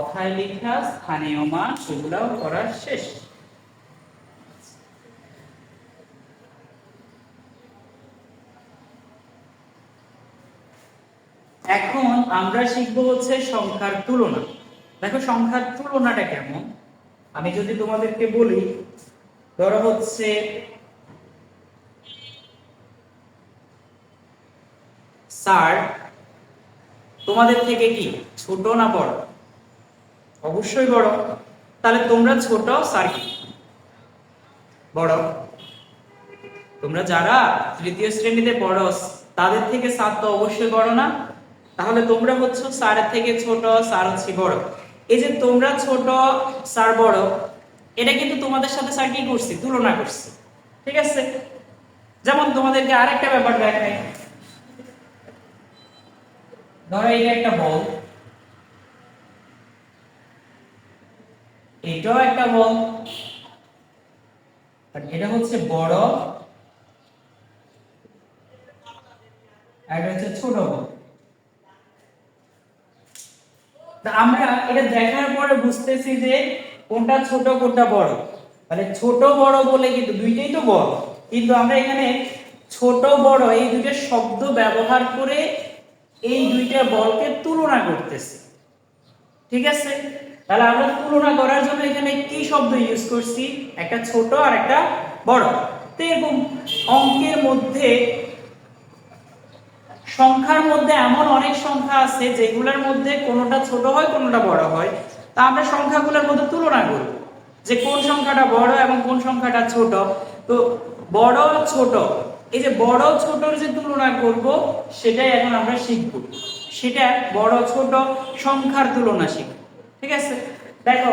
কথায় লেখা স্থানীয় মান সেগুলাও করা শেষ। এখন আমরা শিখবো হচ্ছে সংখ্যার তুলনা। দেখো সংখ্যার তুলনাটা কেমন, আমি যদি তোমাদেরকে বলি, ধরো হচ্ছে স্যার তোমাদের থেকে কি ছোট না বড়? অবশ্যই বড়। তাহলে তোমরা ছোট, স্যার কি বড়। তোমরা যারা তৃতীয় শ্রেণীতে পড়ো তাদের থেকে স্যার তো অবশ্যই বড় না? তাহলে তোমরা হচ্ছে স্যারের থেকে ছোট, স্যার হচ্ছে বড়। এই যে তোমরা ছোট, স্যার বড়, এটা কিন্তু তোমাদের সাথে স্যার কি করছি? তুলনা করছি। ঠিক আছে? যেমন তোমাদেরকে আরেকটা ব্যাপার দেখাই। ধরো এটা একটা বল, এটাও একটা বল, বাট এটা হচ্ছে বড় আর এটা হচ্ছে ছোট বল। আমরা এটা দেখার পরে বুঝতেছি যে কোনটা ছোট কোনটা বড়। তাহলে ছোট বড় বলে কিন্তু দুইটাই তো বড়, কিন্তু আমরা এখানে ছোট বড় এই দুইটা শব্দ ব্যবহার করে এই দুইটা বলকে তুলনা করতেছি। ঠিক আছে? তাহলে আমরা তুলনা করার জন্য এখানে কি শব্দ ইউজ করছি? একটা ছোট আর একটা বড়। তো এরকম অঙ্কের মধ্যে, সংখ্যার মধ্যে এমন অনেক সংখ্যা আছে যেগুলোর মধ্যে কোনোটা ছোট হয় কোনোটা বড় হয়। তা আমরা সংখ্যাগুলোর মধ্যে তুলনা করব যে কোন সংখ্যাটা বড় এবং কোন সংখ্যাটা ছোট। তো বড় ছোট, এই যে বড় ছোটর যে তুলনা করব সেটাই এখন আমরা শিখব। সেটা বড় ছোট সংখ্যার তুলনা শিখব। ঠিক আছে? দেখো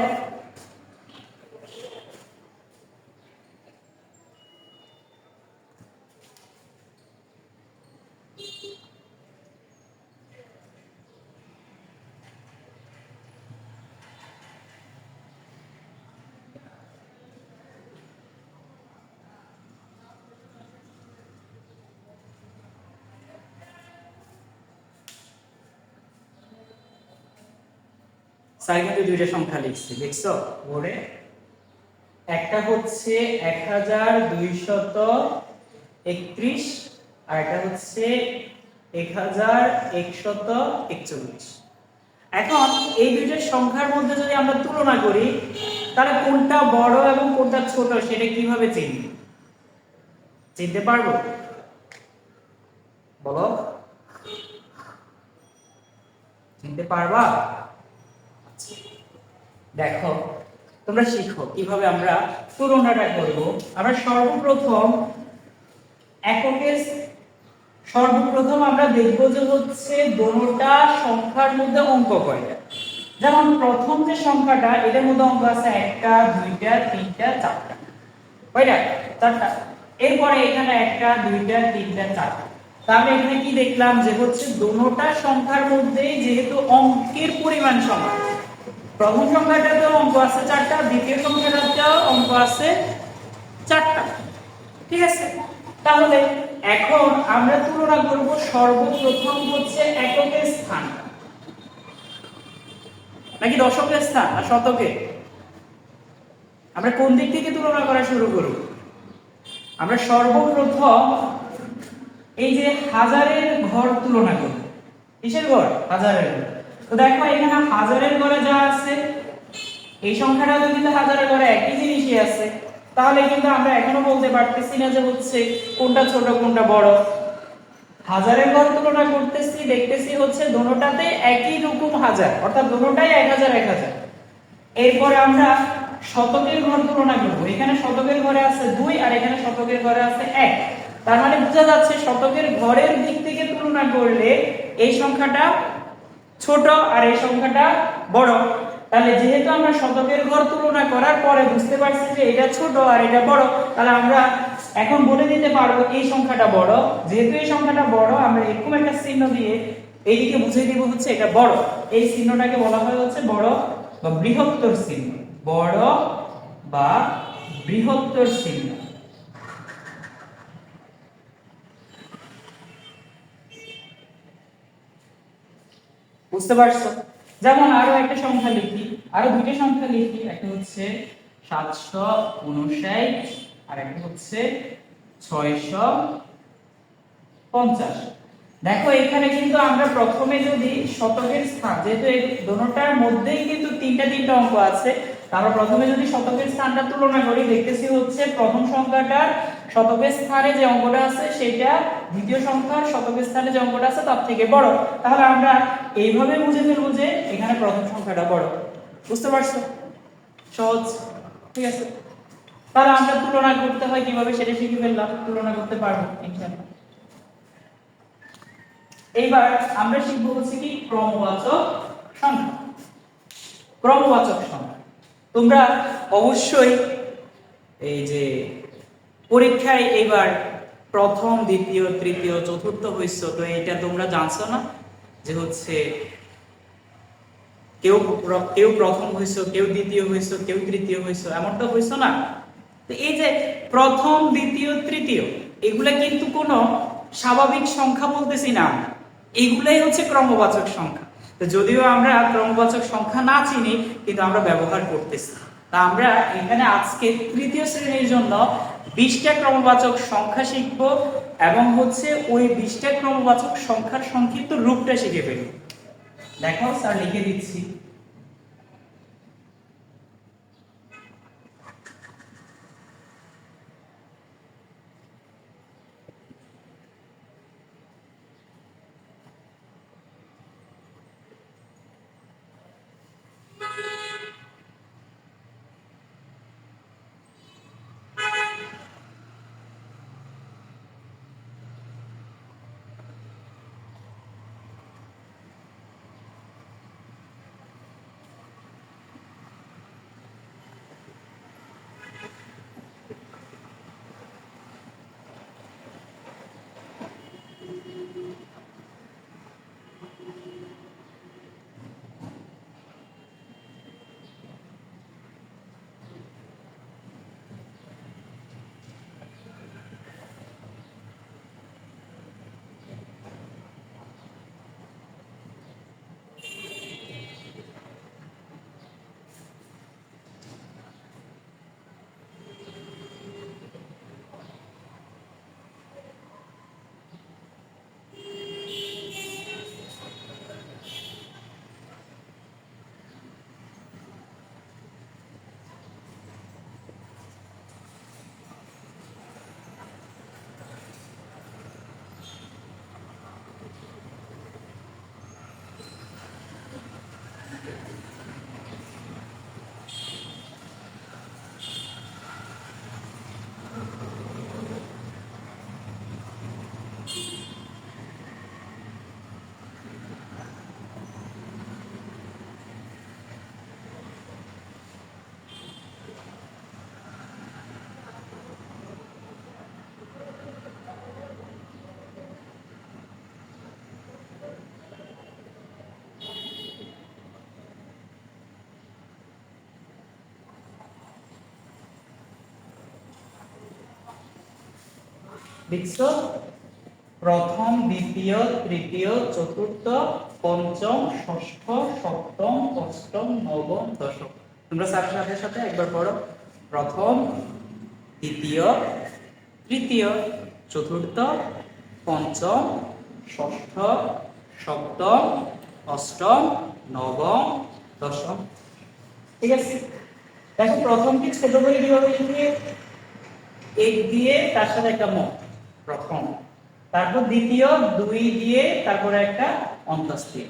স্যার কিন্তু দুইটা সংখ্যা লিখছি, দেখছো বোর্ডে? একটা হচ্ছে 1231 আর একটা হচ্ছে 1141। এখন এই দুইটা সংখ্যার মধ্যে যদি আমরা তুলনা করি তাহলে কোনটা বড় এবং কোনটা ছোট সেটা কিভাবে চিনব? চিনতে পারবো? বলো, চিনতে পারবা? দেখো তোমরা শিখো কিভাবে আমরা তুলনাটা করব। আমরা সর্বপ্রথম আমরা দেখব যে হচ্ছে দোনোটা সংখ্যার মধ্যে অঙ্ক কয়টা। যেমন প্রথম যে সংখ্যাটা এটার মধ্যে অঙ্ক আছে 1টা 2টা 3টা 4টা, কয়টা? 4টা। এরপরে এখানে 1টা 2টা 3টা 4টা। তাহলে এখানে কি দেখলাম যে হচ্ছে দোনোটা সংখ্যার মধ্যে যেহেতু অঙ্কের পরিমাণ সমান, প্রথম সংখ্যাটাতেও অঙ্ক আছে 4টা, দ্বিতীয় সংখ্যাটাতেও অঙ্ক আছে 4টা। ঠিক আছে? তাহলে এখন আমরা তুলনা করব সর্বপ্রথম হচ্ছে এককের স্থান নাকি দশকের স্থান না শতকে। আমরা কোন দিক থেকে তুলনা করা শুরু করব? আমরা সর্বপ্রথম এই যে হাজারের ঘর তুলনা করব। কিসের ঘর? হাজারের ঘর। তো দেখো এখানে হাজারের ঘরে যা আছে এই সংখ্যাটাও কিন্তু হাজারের ঘরে একই জিনিসই আছে। তাহলে কিন্তু আমরা এখনো বলতে পারতেছি না যে হচ্ছে কোনটা ছোট কোনটা বড়। হাজারের ঘর তুলনা করতেছি, দেখতেছি হচ্ছে দোনোটাতে একই রকম হাজার, অর্থাৎ দোনোটাই 1000 1000। এরপর আমরা শতকের ঘর তুলনা করব। এখানে শতকের ঘরে আছে 2 আর এখানে শতকের ঘরে আছে 1। তার মানে বোঝা যাচ্ছে শতকের ঘরের দিক থেকে তুলনা করলে এই সংখ্যাটা ছোট আর এই সংখ্যাটা বড়। তাহলে যেহেতু আমরা শতকের ঘর তুলনা করার পরে বুঝতে পারছি যে এটা ছোট আর এটা বড়, তাহলে আমরা এখন বলে দিতে পারবো এই সংখ্যাটা বড়। যেহেতু এই সংখ্যাটা বড় আমরা এরকম একটা চিহ্ন দিয়ে এইদিকে বুঝিয়ে দিব হচ্ছে এটা বড়। এই চিহ্নটাকে বলা হয় হচ্ছে বড় বা বৃহত্তর চিহ্ন। বড় বা বৃহত্তর চিহ্ন। বুঝতে পারছো? যেমন আরো একটা সংখ্যা লিখি, আরো দুইটা সংখ্যা লিখি, একটা হচ্ছে 759 আর একটা হচ্ছে 650। দেখো এখানে কিন্তু আমরা প্রথমে যদি শতকের স্থান, যেহেতু এই দুটোটার মধ্যেই কিন্তু তিনটা তিনটা অঙ্ক আছে, তাহলে প্রথমে যদি শতকের স্থানটা তুলনা করি, দেখতেছি হচ্ছে প্রথম সংখ্যাটার শতকের স্থানে যে অঙ্কটা আছে সেটা দ্বিতীয় সংখ্যার শতকের স্থানে যে অঙ্কটা আছে তার থেকে বড়। তাহলে আমরা এইভাবে বুঝে ফেলবো যে এখানে প্রথম সংখ্যাটা বড়। বুঝতে পারছো? সহজ, ঠিক আছে। তাহলে আমরা তুলনা করতে হয় কিভাবে সেটা শিখে ফেললাম, তুলনা করতে পারবো ইনশাআল্লাহ। এইবার আমরা শিখবো হচ্ছে কি ক্রমবাচক সংখ্যা। ক্রমবাচক সংখ্যা তোমরা অবশ্যই এই যে পরীক্ষায় এবার প্রথম দ্বিতীয় তৃতীয় চতুর্থ হইছো, তো এটা তোমরা জানছো না যে হচ্ছে কেউ কেউ প্রথম হইছো, কেউ দ্বিতীয় হইছো, কেউ তৃতীয় হইছো, এমনটা হইছো না? তো এই যে প্রথম দ্বিতীয় তৃতীয় এগুলা কিন্তু কোনো স্বাভাবিক সংখ্যা বলতেছি না, এগুলাই হচ্ছে ক্রমবাচক সংখ্যা। তো যদিও আমরা ক্রমবাচক সংখ্যা না চিনি, কিন্তু আমরা ব্যবহার করতেছি। তা আমরা এখানে আজকে তৃতীয় শ্রেণীর জন্য 20টা ক্রমবাচক সংখ্যা শিখব এবং হচ্ছে ওই 20টা ক্রমবাচক সংখ্যার সংক্ষিপ্ত রূপটা শিখে ফেলব। দেখো স্যার লিখে দিচ্ছি। লিখছো প্রথম দ্বিতীয় তৃতীয় চতুর্থ পঞ্চম ষষ্ঠ সপ্তম অষ্টম নবম দশম। তোমরা স্যারের সাথে সাথে একবার পড়ো, প্রথম দ্বিতীয় তৃতীয় চতুর্থ পঞ্চম ষষ্ঠ সপ্তম অষ্টম নবম দশম। ঠিক আছে, দেখো প্রথমটি ছোট করে কিভাবে লিখে, এক দিয়ে তার সাথে একটা ম, প্রথম। তারপর দ্বিতীয় দুই দিয়ে তারপরে একটা অন্তস্তীয়।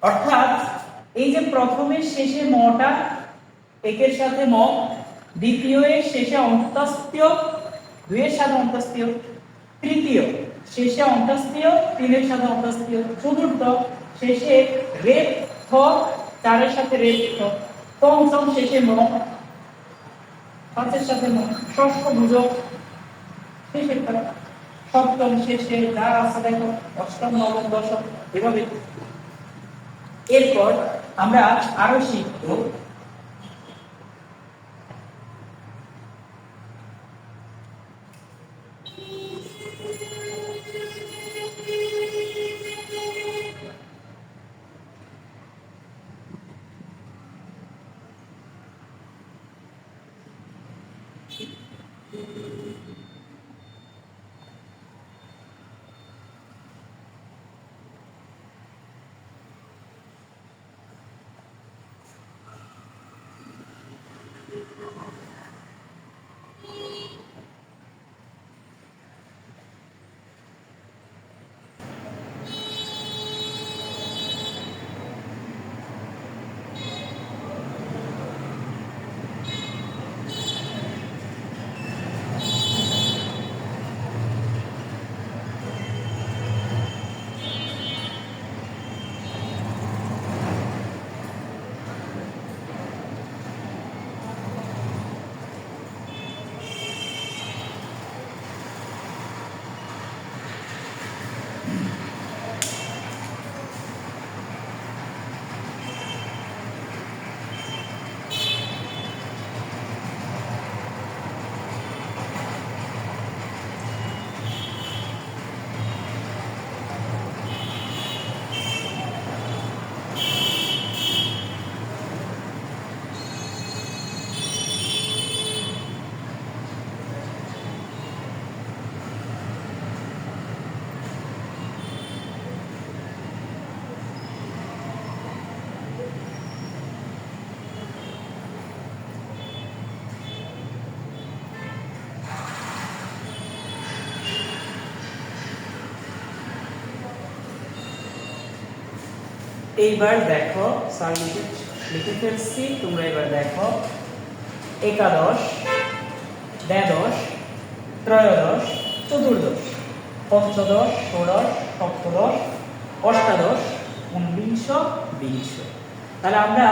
অর্থাৎ এই যে প্রথমের শেষে মটা একের সাথে ম, দ্বিতীয় এর শেষে অন্তস্তীয় দুইয়ের সাথে অন্তস্তীয়, তৃতীয় শেষে অন্তস্তীয় তিনের সাথে অন্তস্তীয়, চতুর্থ শেষে রেপ থ চারের সাথে রেপ থ, পঞ্চম শেষে ম পাঁচের সাথে ম, ষষ্ঠ বুঝক শেষের তারা, সপ্তম শেষে যা আছে দেখো অষ্টম নবম দশম এভাবে। এরপর আমরা আরো শিখব এইবার দেখো স্যার লিখে ফেলছি, তোমরা এবার দেখো একাদশ, দ্বাদশ, ত্রয়োদশ, চতুর্দশ, পঞ্চদশ, ষোড়শ, সপ্তদশ, অষ্টাদশ, ঊনবিংশ, বিংশ। তাহলে আমরা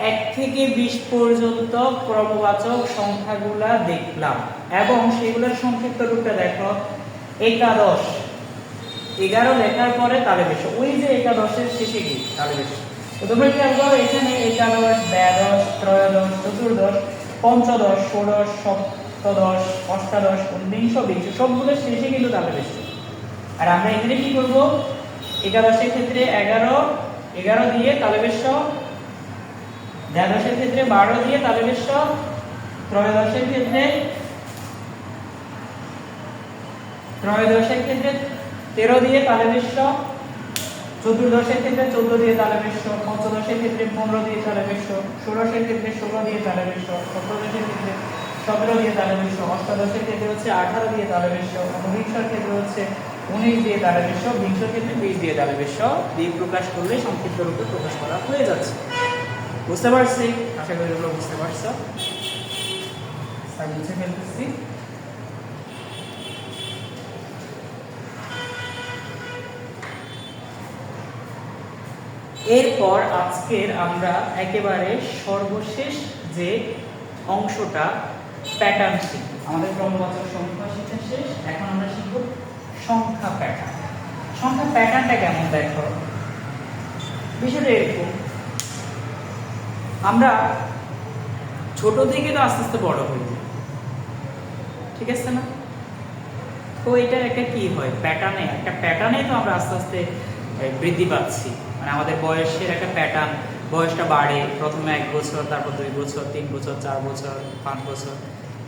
1 থেকে 20 পর্যন্ত ক্রমবাচক সংখ্যাগুলা দেখলাম এবং সেগুলোর সংক্ষিপ্ত রূপটা দেখো। একাদশ 11 লেখার পরে তালেবেশ, ওই যে একাদশের শেষে কি তালেবেশ। তো তোমরা খেয়াল করো এখানে একাদশ, দ্বাদশ, ত্রয়োদশ, চতুর্দশ, পঞ্চদশ, ষোড়শ, সপ্তদশ, অষ্টাদশ, ঊনবিংশ, বিংশ সবগুলোর শেষে কিন্তু তালেবেশ। আর আমরা এখানে কি করব, একাদশের ক্ষেত্রে 11 দিয়ে তালেবেশ, দ্বাদশের ক্ষেত্রে 12 দিয়ে তালেবেশ, ত্রয়োদশের ক্ষেত্রে 13 দিয়ে তালেবেশ, চতুর্দশের ক্ষেত্রে 14 দিয়ে তালেবেশ, পঞ্চদশের ক্ষেত্রে 15 দিয়ে তালেবেশ, ষোড়শের ক্ষেত্রে 16 দিয়ে তালেবেশ, সপ্তদশের ক্ষেত্রে 17 দিয়ে তালেবেশ, অষ্টাদশের ক্ষেত্রে হচ্ছে 18 দিয়ে তালেবেশ, ঊনবিংশের ক্ষেত্রে হচ্ছে 19 দিয়ে তালেবেশ, বিংশের ক্ষেত্রে 20 দিয়ে তালেবেশ দিয়ে প্রকাশ করলে সংক্ষিপ্ত রূপে প্রকাশ করা হয়ে যাচ্ছে। বুঝতে পারছি? আশা করি তোমরা বুঝতে পারছো। বুঝে ফেলতেছি। এরপর আজকের আমরা একেবারে সর্বশেষ যে অংশটা প্যাটার্ন শিখব। আমাদের ক্রমবাচক সংখ্যা শিখা শেষ, এখন আমরা শিখব সংখ্যা প্যাটার্ন। সংখ্যা প্যাটার্নটা কেমন দেখো, বিষয়টা এরকম, আমরা ছোট থেকে তো আস্তে আস্তে বড় হই, ঠিক আছে না? তো এটার একটা কি হয়, একটা প্যাটার্নে তো আমরা আস্তে আস্তে বৃদ্ধি পাচ্ছি, মানে আমাদের বয়সের একটা প্যাটার্ন, বয়সটা বাড়ে, প্রথমে 1 বছর, তারপর 2 বছর, 3 বছর, 4 বছর, 5 বছর।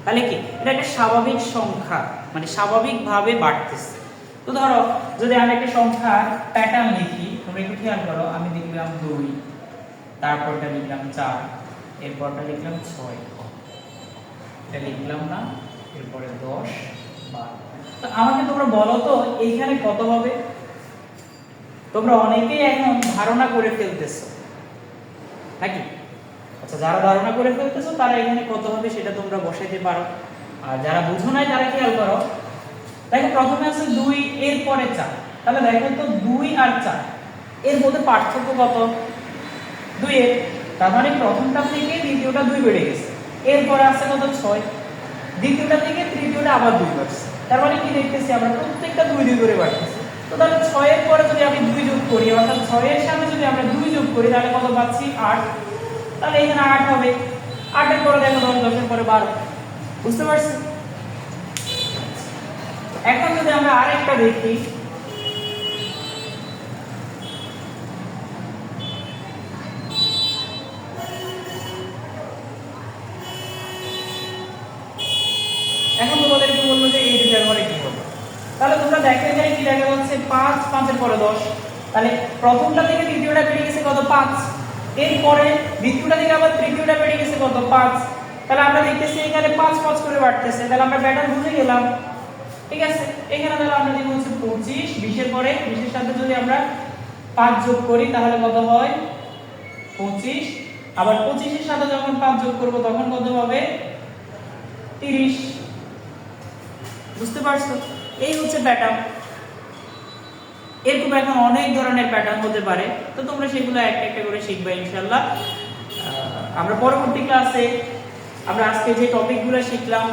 তাহলে কি এটা একটা স্বাভাবিক সংখ্যা, মানে স্বাভাবিকভাবে বাড়তেছে। তো ধরো যদি আমি একটা সংখ্যার প্যাটার্ন লিখি, তোমরা একটু খেয়াল করো, আমি লিখলাম 2, তারপরটা লিখলাম 4, এরপরটা লিখলাম 6, এটা লিখলাম না, এরপরে 10, 12। তো আমাকে তোমরা বলো তো এইখানে কত হবে? তোমরা অনেকেই এখন ধারণা করে ফেলতেছো নাকি? আচ্ছা, যারা ধারণা করে ফেলতেছো তারা এখানে কত হবে সেটা তোমরা বসাইতে পারো। আর যারা বুঝো নাই তারা খেয়াল করো, দেখো প্রথমে আছে 2, এরপরে 4। তাহলে দেখো তো 2 আর 4 এর মধ্যে পার্থক্য কত? 2 এর, তার মানে প্রথমটা থেকে দ্বিতীয়টা 2 বেড়ে গেছে। এরপরে আছে কত? 6। দ্বিতীয়টা থেকে তৃতীয়টা আবার 2 বাড়ছে। তার মানে কি দেখতেছি আমরা, প্রত্যেকটা 2 2 করে বাড়তেছে। তো তাহলে 6 এর পরে যদি আমি 2 যোগ করি, অর্থাৎ 6 এর সামনে যদি আমরা 2 যোগ করি তাহলে কত পাচ্ছি? 8। তাহলে এখানে 8 হবে। 8 এর পরে দেখো 10, 10 এর পরে 12। বুঝতে পারছি? এখন যদি আমরা আরেকটা দেখি, এখন তোমাদেরকে বলবো যে এই দুটার পরে কি হবে। তাহলে তোমরা দেখো এখানে কি দেখা যাচ্ছে, 5, 5 এর পরে 10। তাহলে প্রথমটা থেকে দ্বিতীয়টা বেড়ে গেছে কত? 5। এরপরে দ্বিতীয়টা থেকে আবার তৃতীয়টা বেড়ে গেছে কত? 5। তাহলে আমরা দেখতেছি এখানে 5 5 করে বাড়তেছে। তাহলে আমরা প্যাটার্ন বুঝে গেলাম, ঠিক আছে? এখানে তাহলে আমরা দিব হচ্ছে 25, 20 এর পরে 20 এর সাথে যদি আমরা 5 যোগ করি তাহলে কত হয়? 25। আবার 25 এর সাথে যখন 5 যোগ করব তখন কত হবে? 30। বুঝতে পারছো? এই হচ্ছে প্যাটার্ন। এরকম এখন অনেক ধরনের প্যাটার্ন হতে পারে, তো তোমরা সেগুলো একটা একটা করে শিখবে ইনশাআল্লাহ। আমরা পরবর্তী ক্লাসে আমরা আজকে যে টপিকগুলো শিখলাম,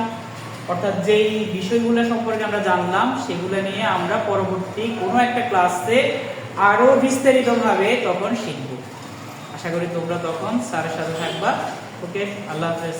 অর্থাৎ যেই বিষয়গুলো সম্পর্কে আমরা জানলাম, সেগুলো নিয়ে আমরা পরবর্তী কোনো একটা ক্লাসে আরো বিস্তারিতভাবে তখন শিখব। আশা করি তোমরা তখন স্যারের সাথে থাকবা। ওকে, আল্লাহ হাফেজ।